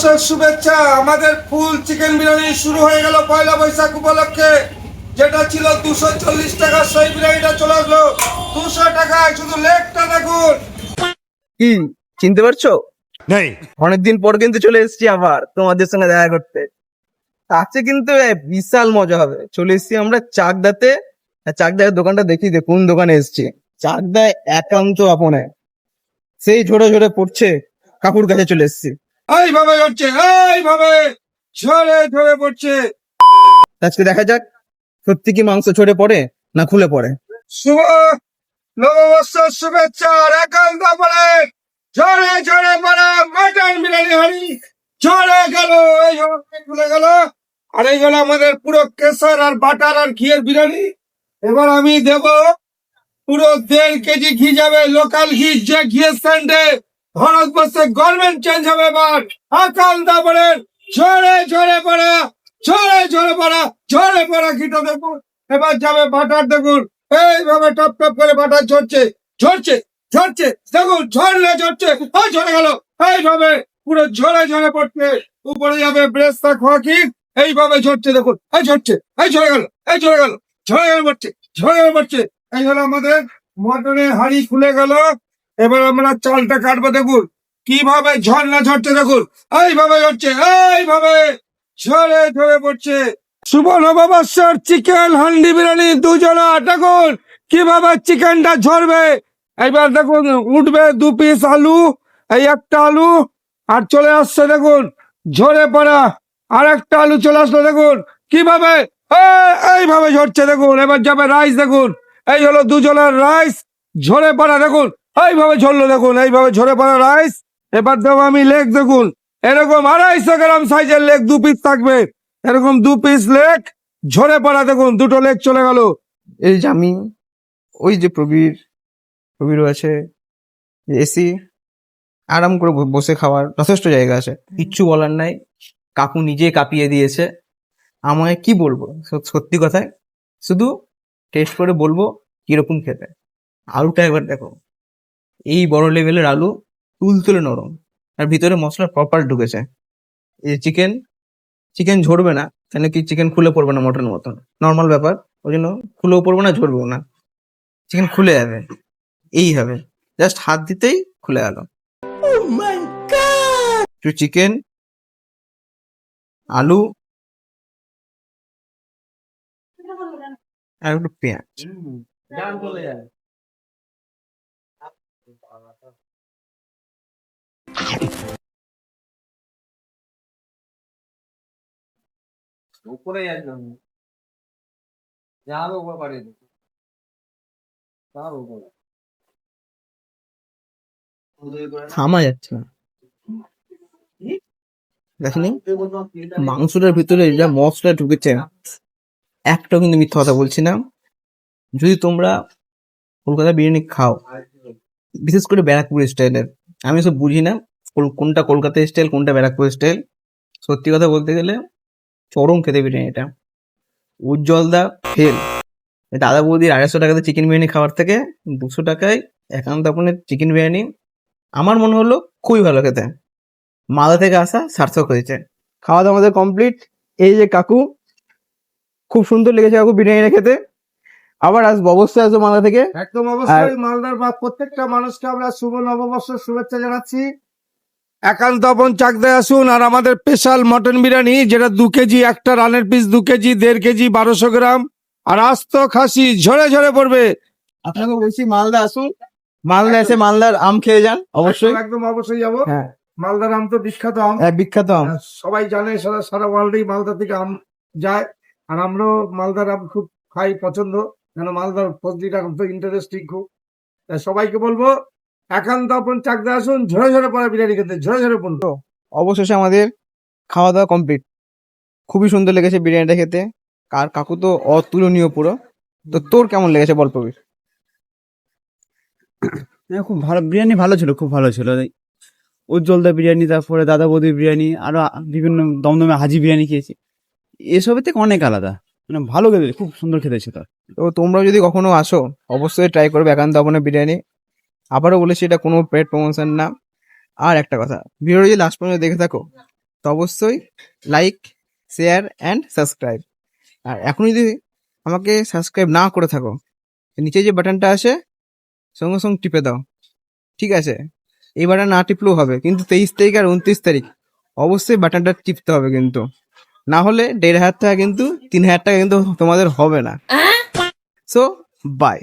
শুভেচ্ছা। আমাদের ফুল চিকেন বিরিয়ানি শুরু হয়ে গেল পয়লা বৈশাখ উপলক্ষে। যেটা ছিল 240 টাকা, সেই বিরিয়ানিটা চলে আসলো 200 টাকায়। শুধু লেগটা দেখুন। কি চিনতে পারছো? অনেকদিন পর কিন্তু চলে এসেছি আবার তোমাদের সঙ্গে দেখা করতে। আজকে কিন্তু বিশাল মজা হবে। চলে এসেছি আমরা চাকদাতে। চাকদার দোকানটা দেখি যে কোন দোকানে এসেছি। চাকদায় একান্ত আপনে সেই ঝরে ঝরে পড়ছে কাকুর কাছে চলে এসেছি। এইভাবে হচ্ছে, এইভাবে ঝরে ঝরে পড়ছে। আজকে দেখা যাক সত্যি কি মাংস ঝরে পড়ে না খুলে পড়ে। শুভ নববর্ষের শুভেচ্ছা। আর একান্ত পরে ঝরে ঝরে পড়া মাটন বিরিয়ানি হাড়ি ঝরে গেল। এই হলো খুলে গেল। আর এই হলো আমাদের পুরো কেশর আর বাটার আর ঘিয়ের বিরিয়ানি। এবার আমি দেব পুরো 1.5 কেজি ঘি যাবে, লোকাল ঘি, যে ঘিয়ের স্ট্যান্ডে ভারতবর্ষে গভর্নমেন্ট চেঞ্জ হবে। এবার আকাল দাবরের ঝরে ঝরে পড়া, ঝরে ঝরে পড়া, ঝরে পড়া ঘিটা দেখুন। এবার যাবে বাটার দেখুন। এইভাবে টপ টপ করে বাটার ঝরছে, ঝরছে, ঝরছে। দেখুন ঝরলে ঝরছে, ঝরে গেল। এইভাবে পুরো ঝরে ঝরে পড়ছে। উপরে যাবে ব্রেস্তা খোয়া ঘি। এইভাবে ঝরছে দেখুন, এই ঝরছে, এই ঝরে গেল, এই ঝরে গেল, ঝরে গেল পড়ছে, ঝরে গেল পড়ছে। এই হলো আমাদের মটনের হাঁড়ি খুলে গেল। এবার আমরা চালটা কাটবো দেখুন কিভাবে ঝর্ণা ঝরছে দেখুন। এইভাবে ঝরছে, এইভাবে ঝরে ঝরে পড়ছে। শুভ নববর্ষের চিকেন হান্ডি বিরিয়ানি দুজনা দেখুন কিভাবে চিকেনটা ঝরবে। এইবার দেখুন উঠবে 2 পিস আলু, এই একটা আলু। আর চলে আসছে দেখুন ঝরে পড়া আর একটা আলু চলে আসলো দেখুন কিভাবে এইভাবে ঝরছে দেখুন। এবার যাবে রাইস দেখুন। এই হলো দুজনের রাইস ঝরে পড়া দেখুন। এইভাবে ঝরলো দেখুন, এইভাবে ঝরে পড়া রাইস। এবার দেবো আমি লেগ দেখুন। এরকম 250 গ্রাম সাইজের লেগ 2 পিস থাকবে। এরকম 2 পিস লেগ ঝরে পড়া দেখুন, 2টো লেগ চলে গেল। এই যে আমি, ওই যে প্রবীর আছে, এসি আরাম করে বসে খাওয়ার যথেষ্ট জায়গা আছে, কিচ্ছু বলার নাই। কাকু নিজে কাঁপিয়ে দিয়েছে। আমায় কি বলবো, সত্যি কথায় শুধু টেস্ট করে বলবো কিরকম খেতে। আলুটা একবার দেখো, এই বড় লেভেলের আলু, তুলতুলে নরম, আর ভিতরে মশলা প্রপার ঢুকেছে। এই চিকেন ঝরবে না, কেন কি চিকেন খুলে পড়বে না মটনের মতন, নর্মাল ব্যাপার। ওই জন্য খুলেও পড়বে না, ঝরবেও না, চিকেন খুলে যাবে। এই হবে, জাস্ট হাত দিতেই খুলে গেল। একটু চিকেন, আলু আর একটু পেঁয়াজ। উপরে একদম যাবে উপরে পাঠিয়ে দেবো, তার উপরে থামা যাচ্ছে না। দেখনি মাংসটার ভিতরে যা মশলা ঢুকেছে, একটাও কিন্তু মিথ্যা কথা বলছি না। যদি তোমরা কলকাতা বিরিয়ানি খাও, বিশেষ করে ব্যারাকপুর স্টাইলের, আমি সব বুঝি না কোনটা কলকাতা স্টাইল কোনটা ব্যারাকপুর স্টাইল। সত্যি কথা বলতে গেলে চরম খেতে বিরিয়ানিটা। উজ্জ্বলদা ফেল। দাদা বৌদির 250 টাকাতে চিকেন বিরিয়ানি খাওয়ার থেকে 200 টাকায় একান্ত আপনের চিকেন বিরিয়ানি আমার মনে হলো খুবই ভালো খেতে। মালদা থেকে আসা সার্থক হয়েছে। খাওয়া দাওয়া আমাদের কমপ্লিট। এই যে কাকু, খুব সুন্দর লেগেছে কাকু বিরিয়ানিটা খেতে। আবার আসবো, অবশ্যই আসবো মালদা থেকে। একদম অবশ্যই মালদার বা প্রত্যেকটা মানুষকে আমরা শুভ নববর্ষের শুভেচ্ছা জানাচ্ছি। একান্ত আপন চাকদায় আসুন। আর আমাদের স্পেশাল মটন বিরিয়ানি, যেটা 2 কেজি, একটা রানের পিস 2 কেজি, 1.5 কেজি, 1200 গ্রাম, আর আস্ত খাসি ঝরে ঝরে পড়বে। আপনাকে বলছি মালদা আসুন, মালদা এসে মালদার আম খেয়ে যান অবশ্যই। একদম অবশ্যই যাবো। হ্যাঁ, মালদার আম তো বিখ্যাত আম, বিখ্যাত আম। সবাই জানে, সারা সারা ওয়ার্ল্ডেই মালদা থেকে আম যায়। আর আমরাও মালদার আম খুব খাই, পছন্দ। কেন মালদার ফজলিটা তো ইন্টারেস্টিং খুব। তাই সবাইকে বলবো একান্ত আপন চাকদা আসুন, ঝরে ঝরে পড়া বিরিয়ানি খেতে, ঝরে ঝরে পড়ুন। অবশেষে আমাদের খাওয়া দাওয়া কমপ্লিট। খুবই সুন্দর লেগেছে বিরিয়ানিটা খেতে। আর কাকু তো অতুলনীয় পুরো। তো তোর কেমন লেগেছে বল প্রবীর? খুব ভালো বিরিয়ানি, ভালো ছিল, খুব ভালো ছিল। উজ্জ্বলদা বিরিয়ানি, তারপরে দাদা বৌদির বিরিয়ানি, আরো বিভিন্ন দমদমে হাজি বিরিয়ানি খেয়েছি। এসবের থেকে অনেক আলাদা, মানে ভালো খেতে, খুব সুন্দর খেতে ছিল। তো তোমরা যদি কখনো আসো অবশ্যই ট্রাই করবে একান্ত আপনের বিরিয়ানি। আবারও বলেছি, এটা কোনো পেড প্রমোশন না। আর একটা কথা, ভিডিও যদি লাস্ট পর্যন্ত দেখে থাকো তো অবশ্যই লাইক, শেয়ার অ্যান্ড সাবস্ক্রাইব। আর এখন যদি আমাকে সাবস্ক্রাইব না করে থাকো, নিচে যে বাটনটা আছে সঙ্গে সঙ্গে টিপে দাও, ঠিক আছে? এই বাটন না টিপলেও হবে, কিন্তু 23 তারিখ আর 29 তারিখ অবশ্যই বাটনটা টিপতে হবে, কিন্তু না হলে 1,500 টাকা কিন্তু 3,000 টাকা কিন্তু তোমাদের হবে না। So by.